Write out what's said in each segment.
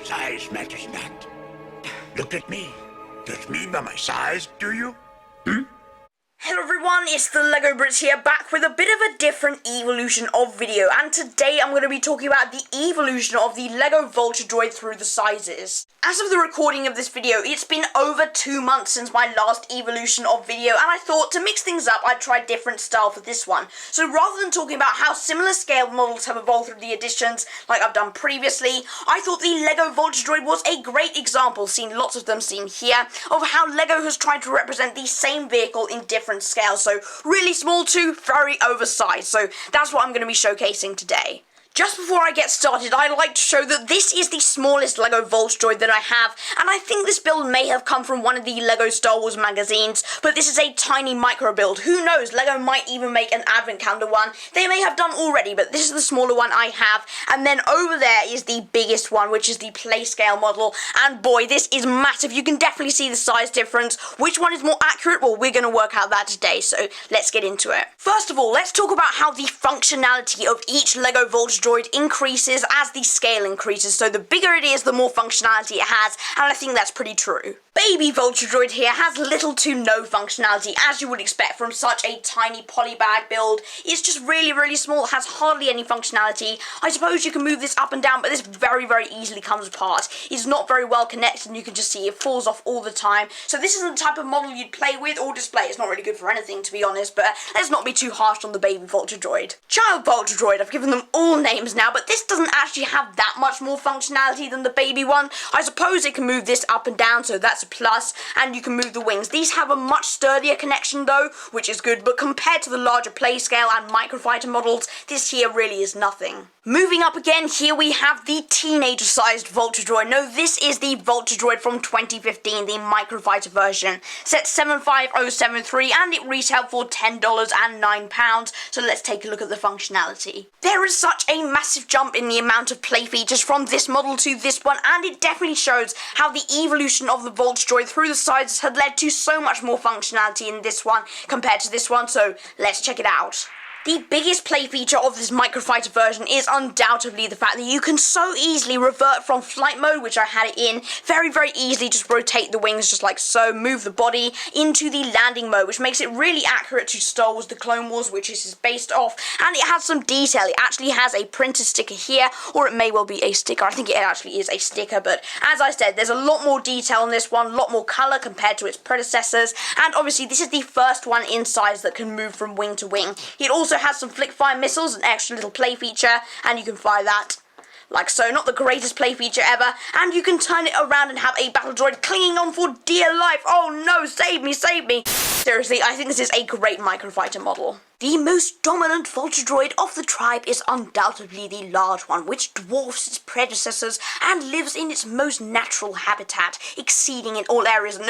Size matters not. Look at me. Judge me by my size, do you? Hello everyone, it's the LEGO Brits here, back with a bit of a different evolution of video, and today I'm going to be talking about the evolution of the LEGO Vulture Droid through the sizes. As of the recording of this video, it's been over 2 months since my last evolution of video, and I thought to mix things up, I'd try a different style for this one. So rather than talking about how similar scale models have evolved through the editions, like I've done previously, I thought the LEGO Vulture Droid was a great example, seen lots of them seen here, of how LEGO has tried to represent the same vehicle in different scales, so really small to very oversized, so that's what I'm going to be showcasing today. Just before I get started, I'd like to show that this is the smallest LEGO Vulture Droid that I have, and I think this build may have come from one of the LEGO Star Wars magazines, but this is a tiny micro build. Who knows, LEGO might even make an advent calendar one. They may have done already, but this is the smaller one I have, and then over there is the biggest one, which is the play scale model, and boy, this is massive. You can definitely see the size difference. Which one is more accurate? Well, we're going to work out that today, so let's get into it. First of all, let's talk about how the functionality of each LEGO Vulture Droid increases as the scale increases, so the bigger it is, the more functionality it has, and I think that's pretty true. Baby Vulture Droid here has little to no functionality, as you would expect from such a tiny polybag build. It's just really small, has hardly any functionality. I suppose you can move this up and down, but this very easily comes apart. It's not very well connected, and you can just see it falls off all the time. So this isn't the type of model you'd play with or display. It's not really good for anything, to be honest, but let's not be too harsh on the Baby Vulture Droid. Child Vulture Droid, I've given them all names now, but this doesn't actually have that much more functionality than the baby one. I suppose it can move this up and down, so that's a plus, and you can move the wings. These have a much sturdier connection though, which is good, but compared to the larger play scale and microfighter models, this here really is nothing. Moving up again, here we have the teenager-sized Vulture Droid. No, this is the Vulture Droid from 2015, the microfighter version. Set 75073, and it retailed for $10 and £9, so let's take a look at the functionality. There is such a massive jump in the amount of play features from this model to this one, and it definitely shows how the evolution of the Vulture Droid through the sizes had led to so much more functionality in this one compared to this one, so let's check it out. The biggest play feature of this microfighter version is undoubtedly the fact that you can so easily revert from flight mode, which I had it in, very easily just rotate the wings just like so, move the body into the landing mode, which makes it really accurate to Star Wars The Clone Wars, which this is based off, and it has some detail. It actually has a printed sticker here, or it may well be a sticker. I think it actually is a sticker, but as I said, there's a lot more detail in this one, a lot more colour compared to its predecessors, and obviously this is the first one in size that can move from wing to wing. It also has some flick fire missiles, an extra little play feature, and you can fire that like so. Not the greatest play feature ever, and you can turn it around and have a battle droid clinging on for dear life. Oh no, save me, save me. Seriously, I think this is a great microfighter model. The most dominant Vulture Droid of the tribe is undoubtedly the large one, which dwarfs its predecessors and lives in its most natural habitat, exceeding in all areas. No,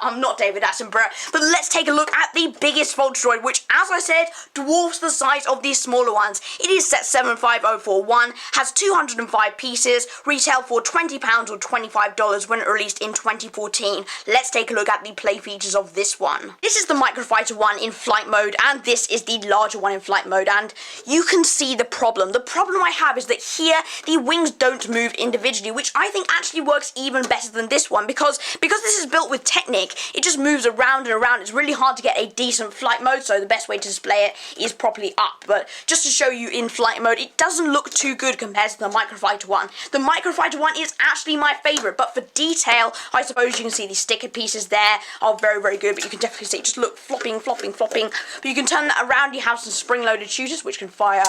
I'm not David Attenborough, but let's take a look at the biggest Vulture Droid, which, as I said, dwarfs the size of these smaller ones. It is set 75041, has 205 pieces, retailed for £20 or $25 when released in 2014. Let's take a look at the play features of this one. This is the microfighter one in flight mode, and this is the larger one in flight mode, and you can see the problem. The problem I have is that here the wings don't move individually, which I think actually works even better than this one, because this is built with Technic, it just moves around and around. It's really hard to get a decent flight mode, so the best way to display it is properly up. But just to show you in flight mode, it doesn't look too good compared to the microfighter one. The microfighter one is actually my favourite, but for detail, I suppose you can see the sticker pieces there are very good, but you can definitely see it just look flopping, but you can turn that around. You have some spring-loaded shooters which can fire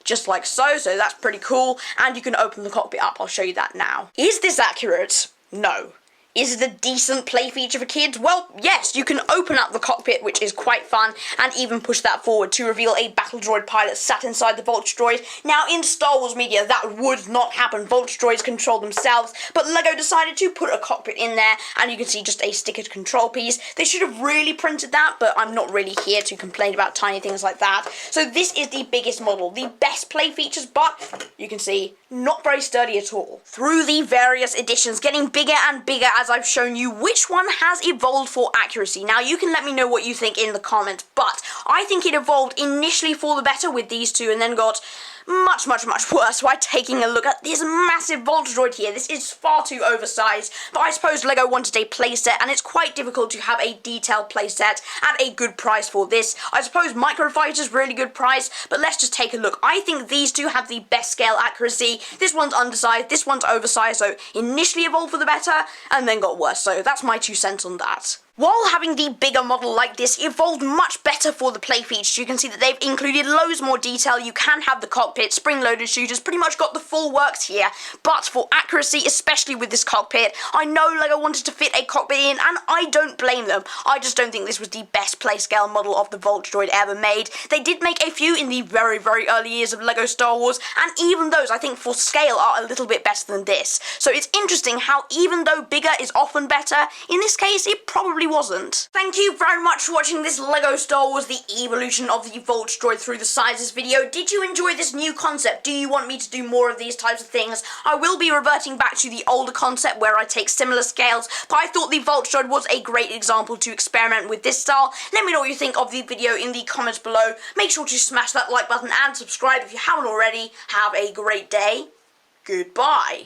just like so that's pretty cool, and you can open the cockpit up. I'll show you that now. Is this accurate? No. Is it a decent play feature for kids? Well, yes, you can open up the cockpit, which is quite fun, and even push that forward to reveal a battle droid pilot sat inside the Vulture Droid. Now, in Star Wars media, that would not happen. Vulture Droids control themselves, but LEGO decided to put a cockpit in there, and you can see just a stickered control piece. They should have really printed that, but I'm not really here to complain about tiny things like that. So this is the biggest model, the best play features, but you can see not very sturdy at all. Through the various editions, getting bigger and bigger as I've shown you, which one has evolved for accuracy. Now, you can let me know what you think in the comments, but I think it evolved initially for the better with these two and then got much worse by taking a look at this massive Vulture Droid here. This is far too oversized, but I suppose LEGO wanted a playset, and it's quite difficult to have a detailed playset at a good price for this. I suppose Microfighter's really good price, but let's just take a look. I think these two have the best scale accuracy. This one's undersized, this one's oversized, so initially evolved for the better, and then got worse, so that's my 2 cents on that. While having the bigger model like this evolved much better for the play features, you can see that they've included loads more detail. You can have the cockpit, spring-loaded shooters, pretty much got the full works here. But for accuracy, especially with this cockpit, I know LEGO wanted to fit a cockpit in, and I don't blame them. I just don't think this was the best play scale model of the Vulture Droid ever made. They did make a few in the very early years of LEGO Star Wars, and even those, I think, for scale are a little bit better than this. So it's interesting how even though bigger is often better, in this case, it probably wasn't. Thank you very much for watching this LEGO Star Wars The Evolution of the Vulture Droid Through the Sizes video. Did you enjoy this new concept? Do you want me to do more of these types of things? I will be reverting back to the older concept where I take similar scales, but I thought the Vulture Droid was a great example to experiment with this style. Let me know what you think of the video in the comments below. Make sure to smash that like button and subscribe if you haven't already. Have a great day. Goodbye.